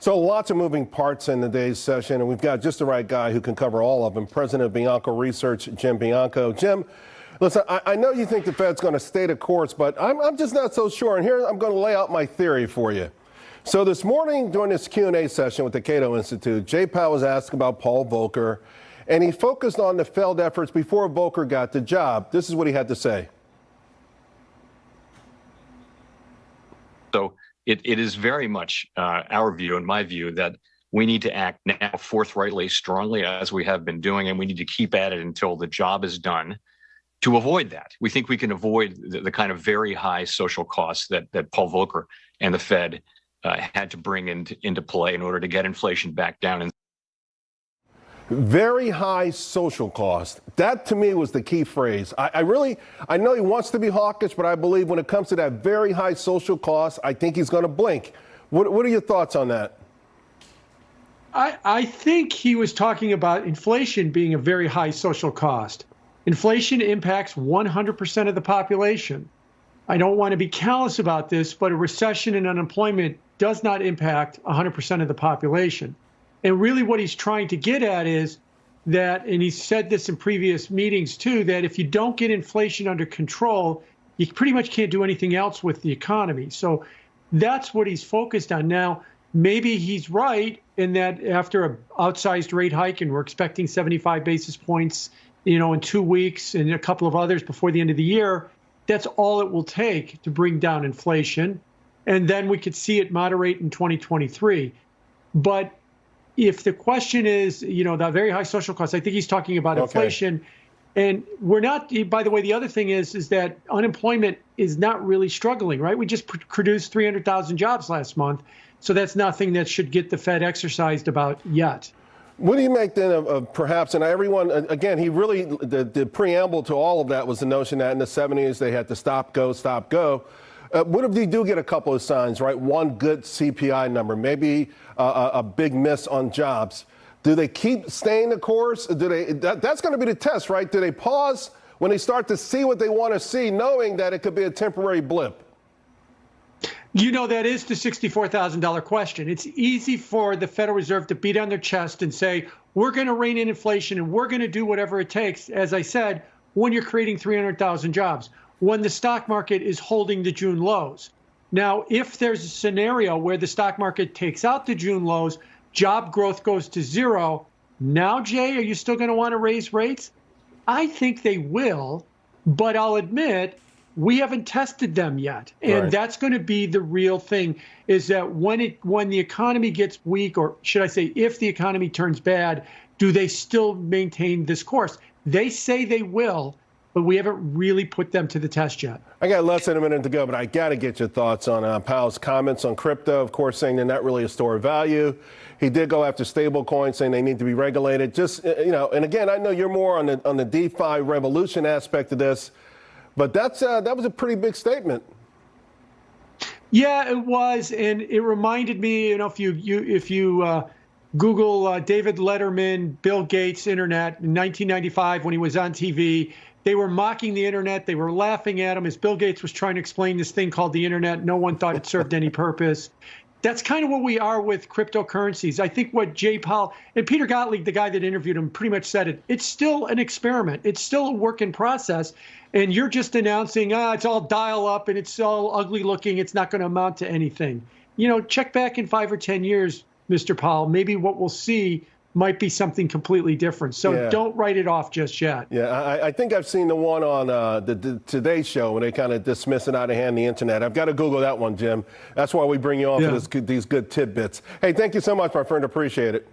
So lots of moving parts in today's session, and we've got just the right guy who can cover all of them. President of Bianco Research, Jim Bianco. Jim, listen, I know you think the Fed's going to stay the course, but I'm just not so sure. And here I'm going to lay out my theory for you. So this morning during this Q&A session with the Cato Institute, Jay Powell was asked about Paul Volcker, and he focused on the failed efforts before Volcker got the job. This is what he had to say. So it is very much our view and my view that we need to act now forthrightly, strongly, as we have been doing, and we need to keep at it until the job is done to avoid that. We think we can avoid the kind of very high social costs that Paul Volcker and the Fed had to bring into play in order to get inflation back down. Very high social cost. That, to me, was the key phrase. I know he wants to be hawkish, but I believe when it comes to that very high social cost, I think he's going to blink. What are your thoughts on that? I think he was talking about inflation being a very high social cost. Inflation impacts 100% of the population. I don't want to be callous about this, but a recession and unemployment does not impact 100% of the population. And really what he's trying to get at is that, and he said this in previous meetings too, that if you don't get inflation under control, you pretty much can't do anything else with the economy. So that's what he's focused on. Now, maybe he's right in that after an outsized rate hike, and we're expecting 75 basis points, in 2 weeks and a couple of others before the end of the year, that's all it will take to bring down inflation. And then we could see it moderate in 2023. But if the question is, the very high social costs, I think he's talking about inflation. And we're not, by the way, the other thing is that unemployment is not really struggling, right? We just produced 300,000 jobs last month. So that's nothing that should get the Fed exercised about yet. What do you make then of perhaps, and everyone, again, the preamble to all of that was the notion that in the 70s they had to stop, go. What if they do get a couple of signs, right? One good CPI number, maybe a big miss on jobs. Do they keep staying the course? That's going to be the test, right? Do they pause when they start to see what they want to see, knowing that it could be a temporary blip? That is the $64,000 question. It's easy for the Federal Reserve to beat on their chest and say, we're going to rein in inflation and we're going to do whatever it takes, as I said, when you're creating 300,000 jobs, when the stock market is holding the June lows. Now, if there's a scenario where the stock market takes out the June lows, job growth goes to zero, now, Jay, are you still going to want to raise rates? I think they will, but I'll admit we haven't tested them yet. And right. That's going to be the real thing, is that when the economy gets weak, or should I say, if the economy turns bad, do they still maintain this course? They say they will, but we haven't really put them to the test yet. I got less than a minute to go, but I got to get your thoughts on Powell's comments on crypto, of course, saying they're not really a store of value. He did go after stable coins, saying they need to be regulated. Just, and again, I know you're more on the DeFi revolution aspect of this, but that was a pretty big statement. Yeah, it was. And it reminded me, if you Google David Letterman, Bill Gates, internet in 1995 when he was on TV, they were mocking the internet. They were laughing at him as Bill Gates was trying to explain this thing called the internet. No one thought it served any purpose. That's kind of what we are with cryptocurrencies. I think what Jay Powell and Peter Gottlieb, the guy that interviewed him, pretty much said it. It's still an experiment. It's still a work in process. And you're just announcing, it's all dial up and it's all ugly looking. It's not going to amount to anything. Check back in 5 or 10 years, Mr. Powell. Maybe what we'll see might be something completely different. So Don't write it off just yet. Yeah, I think I've seen the one on the Today Show when they kind of dismiss it out of hand, the internet. I've got to Google that one, Jim. That's why we bring you on for these good tidbits. Hey, thank you so much, my friend. Appreciate it.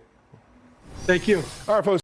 Thank you. All right, folks.